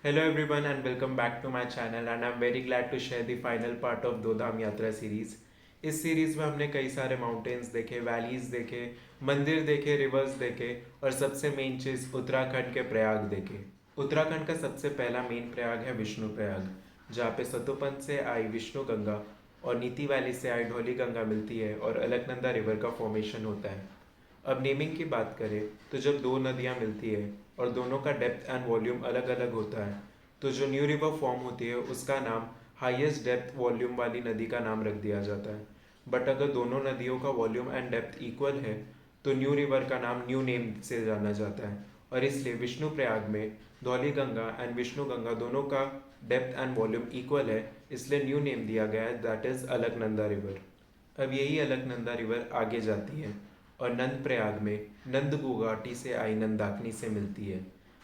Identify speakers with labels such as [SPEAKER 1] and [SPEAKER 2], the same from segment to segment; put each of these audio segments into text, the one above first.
[SPEAKER 1] Hello everyone and welcome back to my channel and I'm very glad to share the final part of दो धाम यात्रा series. इस series में हमने कई सारे माउंटेन्स देखे, वैलीज देखे, मंदिर देखे, रिवर्स देखे और सबसे मेन चीज़ उत्तराखंड के प्रयाग देखे। उत्तराखंड का सबसे पहला मेन प्रयाग है विष्णु प्रयाग, जहाँ पे सतोपंथ से आई विष्णु गंगा और नीति वैली से आई धौली गंगा मिलती है और अलकनंदा रिवर का फॉर्मेशन होता है। अब नेमिंग की बात करें तो जब दो नदियाँ मिलती है और दोनों का डेप्थ एंड वॉल्यूम अलग अलग होता है तो जो न्यू रिवर फॉर्म होती है उसका नाम हाईएस्ट डेप्थ वॉल्यूम वाली नदी का नाम रख दिया जाता है। बट अगर दोनों नदियों का वॉल्यूम एंड डेप्थ इक्वल है तो न्यू रिवर का नाम न्यू नेम से जाना जाता है और इसलिए विष्णु प्रयाग में धौली गंगा एंड विष्णु गंगा दोनों का डेप्थ एंड वॉल्यूम इक्वल है, इसलिए न्यू नेम दिया गया है, दैट इज अलकनंदा रिवर। अब यही अलकनंदा रिवर आगे जाती है और नंद प्रयाग में नंद घाटी से आई नंदाकिनी से मिलती है।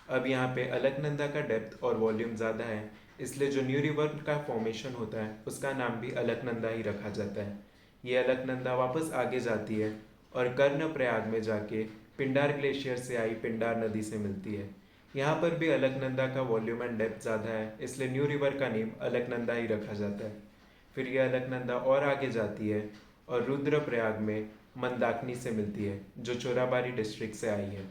[SPEAKER 1] अब यहाँ पे अलकनंदा का डेप्थ और वॉल्यूम ज़्यादा है, इसलिए जो न्यू रिवर का फॉर्मेशन होता है उसका नाम भी अलकनंदा ही रखा जाता है। ये अलकनंदा वापस आगे जाती है और कर्ण प्रयाग में जाके पिंडार ग्लेशियर से आई पिंडार नदी से मिलती है। यहाँ पर भी अलकनंदा का वॉल्यूम एंड डेप्थ ज़्यादा है, इसलिए न्यू रिवर का नेम अलकनंदा ही रखा जाता है। फिर यह अलकनंदा और आगे जाती है और रुद्रप्रयाग में मंदाकिनी से मिलती है जो चोराबाड़ी डिस्ट्रिक्ट से आई है।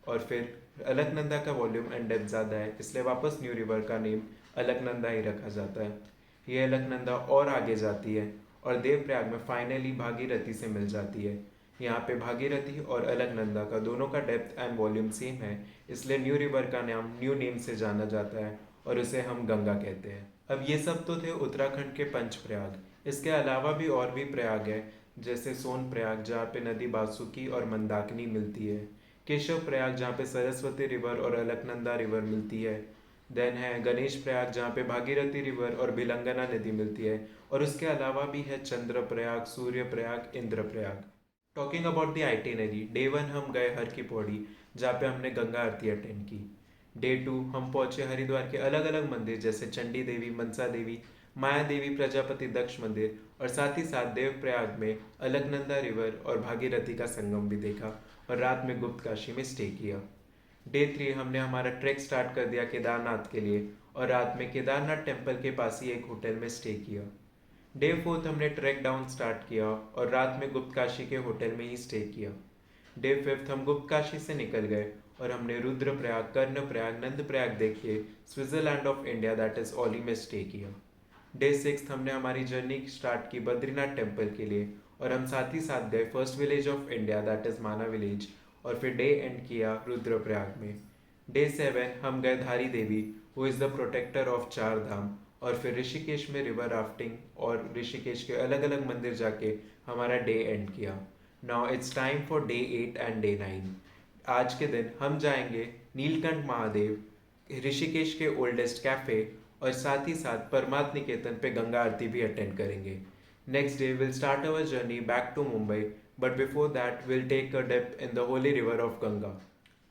[SPEAKER 1] और फिर अलकनंदा का वॉल्यूम एंड डेप्थ ज़्यादा है, इसलिए वापस न्यू रिवर का नेम अलकनंदा ही रखा जाता है। ये अलकनंदा और आगे जाती है और देवप्रयाग में फाइनली भागीरथी से मिल जाती है। यहाँ पे भागीरथी और अलकनंदा का दोनों का डेप्थ एंड वॉल्यूम सेम है, इसलिए न्यू रिवर का नाम न्यू नेम से जाना जाता है और उसे हम गंगा कहते हैं। अब ये सब तो थे उत्तराखंड के पंच प्रयाग। इसके अलावा भी और भी प्रयाग है, जैसे सोन प्रयाग जहाँ पे नदी बासुकी और मंदाकिनी मिलती है, केशव प्रयाग जहाँ पे सरस्वती रिवर और अलकनंदा रिवर मिलती है, देन है गणेश प्रयाग जहाँ पे भागीरथी रिवर और भिलंगना नदी मिलती है, और उसके अलावा भी है Chandra Prayag, Surya Prayag, Indra Prayag. Talking about the itinerary, day 1 हम गए हर की पौड़ी जहाँ पे हमने गंगा आरती अटेंड की। डे 2 हम पहुंचे हरिद्वार के अलग अलग मंदिर जैसे चंडी देवी, मनसा देवी, माया देवी, प्रजापति दक्ष मंदिर, और साथ ही साथ देवप्रयाग में अलकनंदा रिवर और भागीरथी का संगम भी देखा और रात में गुप्त काशी में स्टे किया। डे 3 हमने हमारा ट्रैक स्टार्ट कर दिया केदारनाथ के लिए और रात में केदारनाथ टेम्पल के पास ही एक होटल में स्टे किया। डे 4 हमने ट्रैक डाउन स्टार्ट किया और रात में गुप्त काशी के होटल में ही स्टे किया। डे 5 हम गुप्त काशी से निकल गए और हमने रुद्रप्रयाग, कर्णप्रयाग, नंद प्रयाग देख के Switzerland of India that is Auli में स्टे किया। डे 6 हमने हमारी जर्नी स्टार्ट की बद्रीनाथ टेम्पल के लिए और हम साथ ही साथ गए first village of India that is माना विलेज, और फिर डे एंड किया रुद्रप्रयाग में। डे 7 हम गए Dhari Devi who is the protector of Char Dham, और फिर ऋषिकेश में रिवर राफ्टिंग और ऋषिकेश के अलग अलग मंदिर जाके हमारा डे एंड किया। Now it's time for day 8 and day 9। आज के दिन हम जाएंगे नीलकंठ महादेव, ऋषिकेश के ओल्डेस्ट कैफे, और साथ ही साथ परमार्थ निकेतन पे गंगा आरती भी अटेंड करेंगे। Next day will start our journey back to Mumbai, but before that will take a dip in the holy river of Ganga.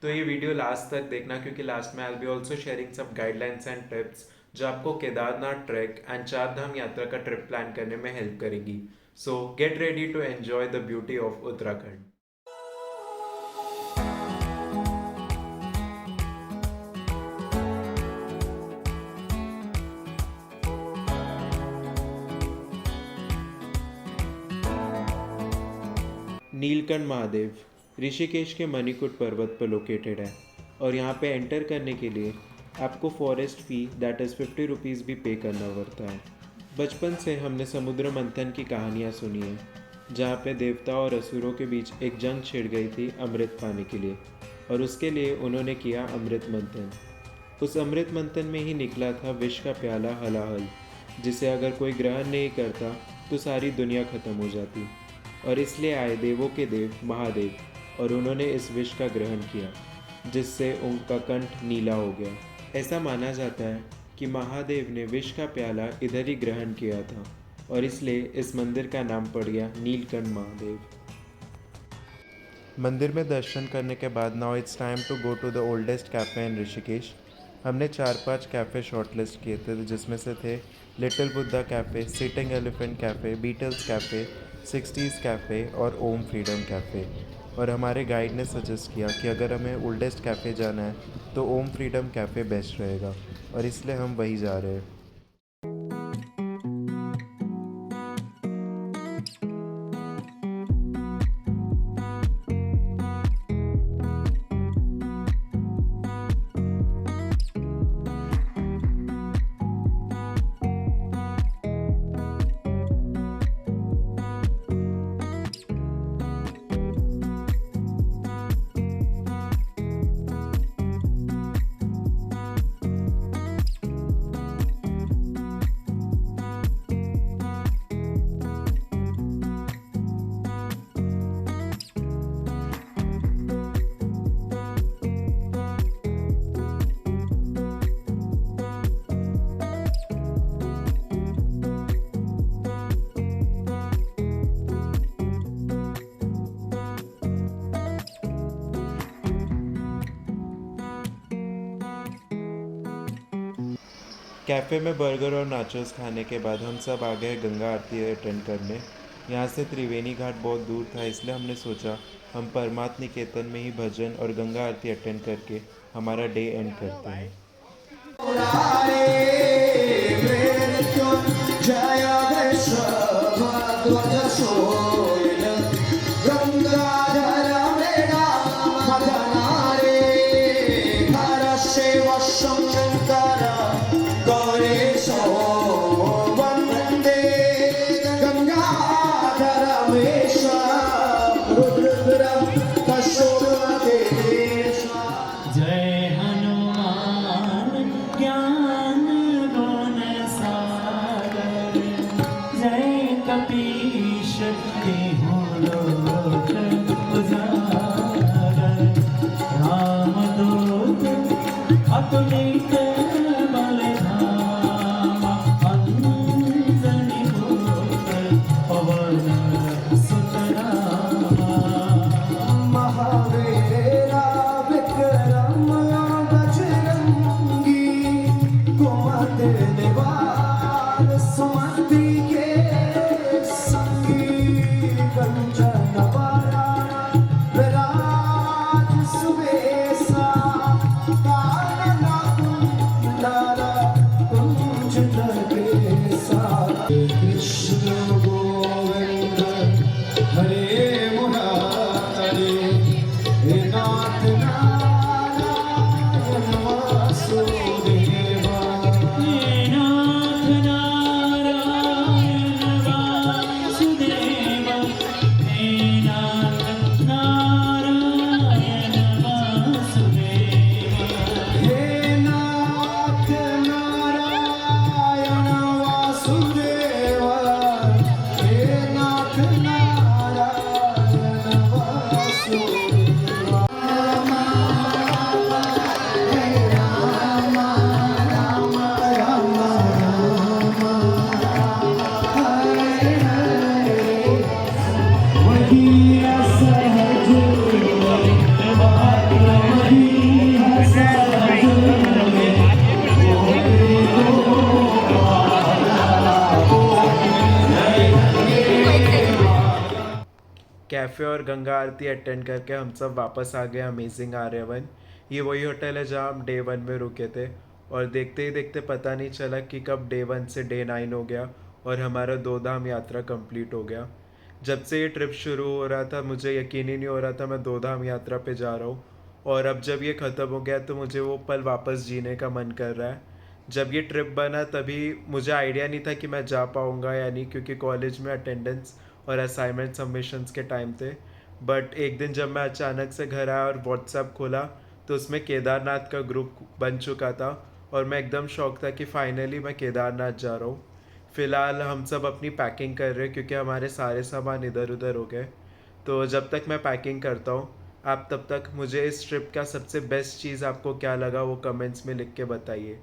[SPEAKER 1] तो ये वीडियो लास्ट तक देखना क्योंकि लास्ट में I will be also sharing सब गाइडलाइंस एंड टिप्स जो आपको Kedarnath track and चार धाम यात्रा का ट्रिप प्लान करने में हेल्प करेगी। So get ready to enjoy the beauty of Uttarakhand. Neelkanth Mahadev Rishikesh के मणिकूट पर्वत पर लोकेटेड है और यहाँ पे एंटर करने के लिए आपको forest fee that is 50 rupees भी पे करना पड़ता है। बचपन से हमने समुद्र मंथन की कहानियाँ सुनी है जहाँ पे देवता और असुरों के बीच एक जंग छिड़ गई थी अमृत पाने के लिए, और उसके लिए उन्होंने किया अमृत मंथन। उस अमृत मंथन में ही निकला था विष का प्याला हलाहल, जिसे अगर कोई ग्रहण नहीं करता तो सारी दुनिया खत्म हो जाती, और इसलिए आए देवों के देव महादेव और उन्होंने इस विष का ग्रहण किया जिससे उनका कंठ नीला हो गया। ऐसा माना जाता है कि महादेव ने विष का प्याला इधर ही ग्रहण किया था और इसलिए इस मंदिर का नाम पड़ गया नीलकंठ महादेव। मंदिर में दर्शन करने के बाद now it's time to go to the oldest cafe in Rishikesh. हमने 4-5 कैफ़े शॉर्टलिस्ट किए थे जिसमें से थे little Buddha cafe, sitting elephant cafe, Beatles cafe, 60s cafe और ओम फ्रीडम कैफ़े। और हमारे गाइड ने सजेस्ट किया कि अगर हमें ओल्डेस्ट कैफ़े जाना है तो ओम फ्रीडम कैफ़े बेस्ट रहेगा, और इसलिए हम वही जा रहे हैं। कैफ़े में बर्गर और नाचोस खाने के बाद हम सब आ गए गंगा आरती अटेंड करने। यहाँ से त्रिवेणी घाट बहुत दूर था, इसलिए हमने सोचा हम परमार्थ निकेतन में ही भजन और गंगा आरती अटेंड करके हमारा डे एंड करते हैं।
[SPEAKER 2] जय हनुमान ज्ञान गुण सागर, जय कपीश तिहु लोक उजागर, रामदूत अतुलित बल धामा, अंजनी पुत्र पवन सुत रामा, महावीरा विक्रम बजरंगी, कुमति निवार सुमति के संगी, कंचन बरन विराज सुबेसा, कानन कुंडल कुंचित केसा, कृष्ण गोविंद हरे मुरारी, हे नाथ नारायण वासुदेवा, हे नाथ नारायण वासुदेवा, हे नाथ नारायण वासुदेवा, हे नाथ नारायण वासुदेवा, हे नाथ नारायण वासुदेवा।
[SPEAKER 1] कैफ़े और गंगा आरती अटेंड करके हम सब वापस आ गए अमेजिंग आर्यवन। ये वही होटल है जहाँ हम डे 1 में रुके थे, और देखते ही देखते पता नहीं चला कि कब डे 1 से डे 9 हो गया और हमारा 2 धाम यात्रा कंप्लीट हो गया। जब से ये ट्रिप शुरू हो रहा था मुझे यकीन ही नहीं हो रहा था मैं 2 धाम यात्रा पे जा रहा हूँ, और अब जब ये ख़त्म हो गया तो मुझे वो पल वापस जीने का मन कर रहा है। जब ये ट्रिप बना तभी मुझे आइडिया नहीं था कि मैं जा पाऊँगा या नहीं, क्योंकि कॉलेज में अटेंडेंस और असाइनमेंट सबमिशंस के टाइम थे। बट एक दिन जब मैं अचानक से घर आया और व्हाट्सएप खोला तो उसमें केदारनाथ का ग्रुप बन चुका था, और मैं एकदम शौक था कि फाइनली मैं केदारनाथ जा रहा हूँ। फ़िलहाल हम सब अपनी पैकिंग कर रहे हैं क्योंकि हमारे सारे सामान इधर उधर हो गए। तो जब तक मैं पैकिंग करता हूँ आप तब तक मुझे इस ट्रिप का सबसे बेस्ट चीज़ आपको क्या लगा वो कमेंट्स में लिख के बताइए।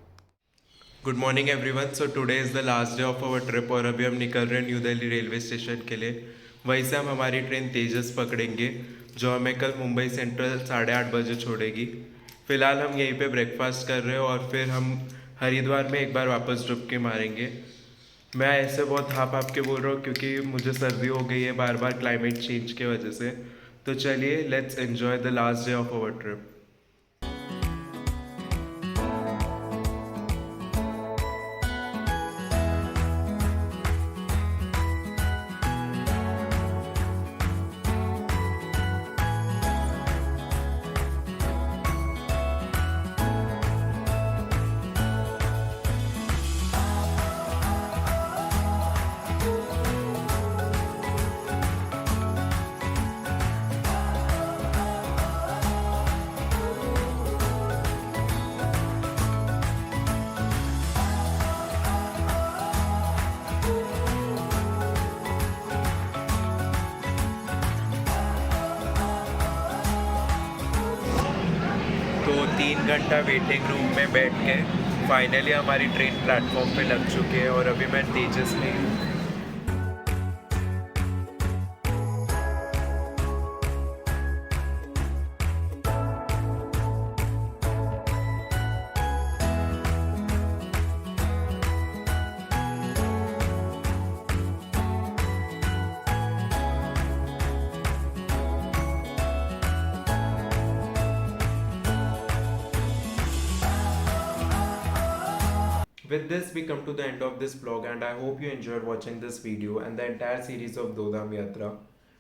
[SPEAKER 1] Good morning everyone. So today is the last day of our trip, और अभी हम निकल रहे हैं न्यू दिल्ली रेलवे स्टेशन के लिए। वहीं से हम हमारी ट्रेन तेजस पकड़ेंगे जो हमें कल मुंबई सेंट्रल 8:30 बजे छोड़ेगी। फ़िलहाल हम यहीं पे ब्रेकफास्ट कर रहे हो और फिर हम हरिद्वार में एक बार वापस डुबकी मारेंगे। मैं ऐसे बहुत हाफ हाफ के बोल रहा हूँ क्योंकि मुझे सर्दी हो गई है बार बार क्लाइमेट चेंज के वजह से। तो चलिए let's enjoy the last day of our trip. तो 3 घंटा वेटिंग रूम में बैठ के फाइनली हमारी ट्रेन प्लेटफॉर्म पे लग चुकी है और अभी मैं तेजस में हूँ। With this, we come to the end of this vlog and I hope you enjoyed watching this video and the entire series of दो धाम यात्रा।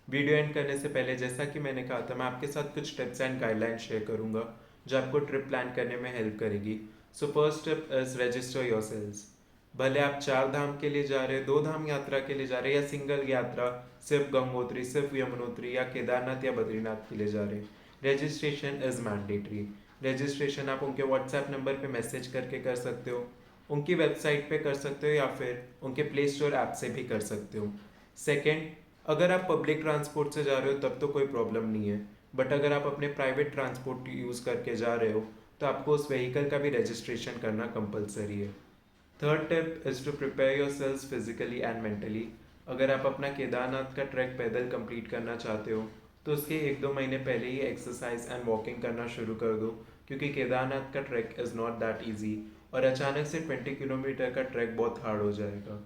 [SPEAKER 1] वीडियो एंड करने से पहले जैसा कि मैंने कहा था, मैं आपके साथ कुछ टिप्स एंड गाइडलाइन शेयर करूंगा जो आपको ट्रिप प्लान करने में हेल्प करेगी। So first tip is register yourselves. भले आप 4 धाम के लिए जा रहे हैं, 2 धाम यात्रा के लिए जा रहे हैं या सिंगल यात्रा सिर्फ गंगोत्री, सिर्फ यमुनोत्री या केदारनाथ या बद्रीनाथ के लिए जा रहे हैं, रजिस्ट्रेशन इज मैंडेटरी। रजिस्ट्रेशन आप उनके व्हाट्सएप नंबर पे मैसेज करके कर सकते हो, उनकी वेबसाइट पे कर सकते हो या फिर उनके प्ले स्टोर ऐप से भी कर सकते हो। सेकंड, अगर आप पब्लिक ट्रांसपोर्ट से जा रहे हो तब तो कोई प्रॉब्लम नहीं है, बट अगर आप अपने प्राइवेट ट्रांसपोर्ट यूज़ करके जा रहे हो तो आपको उस व्हीकल का भी रजिस्ट्रेशन करना कंपलसरी है। Third tip is to prepare yourselves physically and mentally. अगर आप अपना केदारनाथ का ट्रैक पैदल कंप्लीट करना चाहते हो तो उसके 1-2 महीने पहले ही एक्सरसाइज एंड वॉकिंग करना शुरू कर दो, क्योंकि केदारनाथ का track is not that easy और अचानक से 20 किलोमीटर का ट्रैक बहुत हार्ड हो जाएगा।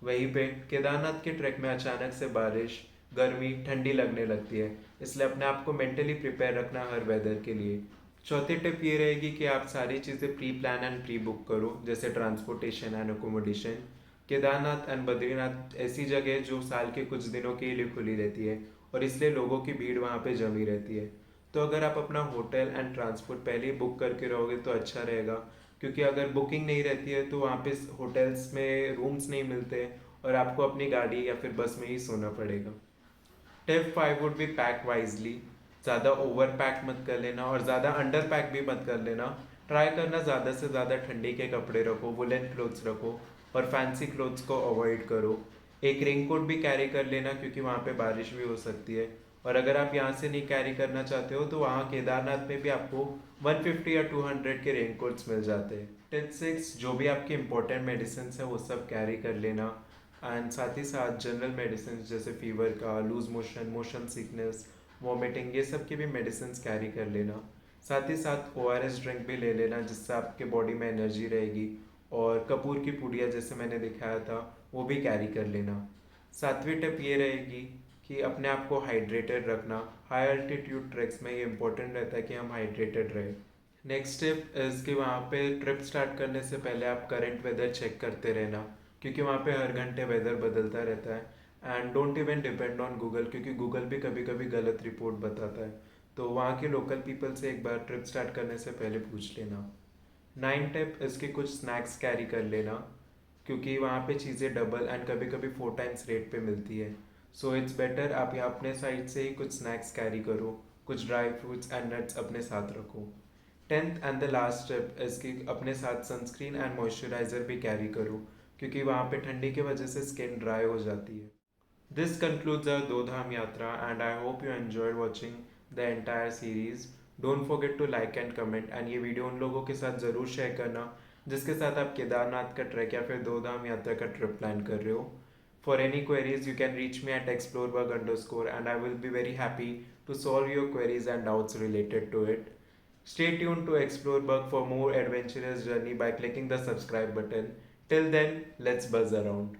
[SPEAKER 1] वहीं पे केदारनाथ के ट्रैक में अचानक से बारिश, गर्मी, ठंडी लगने लगती है, इसलिए अपने आप को मेंटली प्रिपेयर रखना हर वेदर के लिए। चौथी टिप ये रहेगी कि आप सारी चीज़ें pre plan and pre book करो, जैसे transportation and accommodation. Kedarnath and Badrinath ऐसी जगह है जो साल के कुछ दिनों के लिए खुली रहती है और इसलिए लोगों की भीड़ वहाँ पे जमी रहती है। तो अगर आप अपना होटल एंड ट्रांसपोर्ट पहले ही बुक करके रहोगे तो अच्छा रहेगा, क्योंकि अगर बुकिंग नहीं रहती है तो वहाँ पे होटल्स में रूम्स नहीं मिलते और आपको अपनी गाड़ी या फिर बस में ही सोना पड़ेगा। Tip 5 would be pack wisely. ज़्यादा ओवर पैक मत कर लेना और ज़्यादा अंडर पैक भी मत कर लेना। ट्राई करना ज़्यादा से ज़्यादा ठंडी के कपड़े रखो, वुलन क्लोथ्स रखो और फैंसी क्लोथ्स को अवॉइड करो। एक रेनकोट भी कैरी कर लेना, क्योंकि वहाँ पे बारिश भी हो सकती है। और अगर आप यहाँ से नहीं कैरी करना चाहते हो तो वहाँ केदारनाथ में भी आपको 150 या 200 के रेनकोट्स मिल जाते हैं। टिप 6, जो भी आपके इंपॉर्टेंट मेडिसिन है वो सब कैरी कर लेना एंड साथ ही साथ जनरल मेडिसिन जैसे फीवर का, loose motion, motion sickness, vomiting, ये सब की भी मेडिसिन कैरी कर लेना। साथ ही साथ ORS ड्रिंक भी ले लेना, जिससे आपके बॉडी में एनर्जी रहेगी। और कपूर की पुड़िया जैसे मैंने दिखाया था वो भी कैरी कर लेना। 7वीं टिप ये रहेगी कि अपने आप को हाइड्रेटेड रखना। हाई अल्टीट्यूड ट्रैक्स में ये इंपॉर्टेंट रहता है कि हम हाइड्रेटेड रहें। नेक्स्ट टिप इज़ कि वहाँ पे ट्रिप स्टार्ट करने से पहले आप करंट वेदर चेक करते रहना, क्योंकि वहाँ पे हर घंटे वेदर बदलता रहता है। And don't even depend on Google, क्योंकि गूगल भी कभी कभी गलत रिपोर्ट बताता है। तो वहाँ के लोकल पीपल से एक बार ट्रिप स्टार्ट करने से पहले पूछ लेना। 9 टिप इसके कुछ स्नैक्स कैरी कर लेना, क्योंकि वहाँ पे चीज़ें डबल एंड कभी कभी 4 टाइम्स रेट पे मिलती है। सो इट्स बेटर आप यहाँ अपने साइड से ही कुछ स्नैक्स कैरी करो, कुछ ड्राई फ्रूट्स एंड नट्स अपने साथ रखो। 10th and the last tip इसकी अपने साथ सनस्क्रीन एंड मॉइस्चराइजर भी कैरी करो, क्योंकि वहाँ पे ठंडी की वजह से स्किन ड्राई हो जाती है। This concludes our दो धाम यात्रा and I hope you enjoyed watching the entire series. Don't forget to like and comment and ये वीडियो उन लोगों के साथ ज़रूर शेयर करना जिसके साथ आप केदारनाथ का ट्रैक या फिर दो धाम यात्रा का ट्रिप प्लान कर रहे हो। For any queries you can reach me at explorebug_ and I will be very happy to solve your queries and doubts related to it. Stay tuned to Explorebug for more adventurous journey by clicking the subscribe button. Till then, let's buzz around.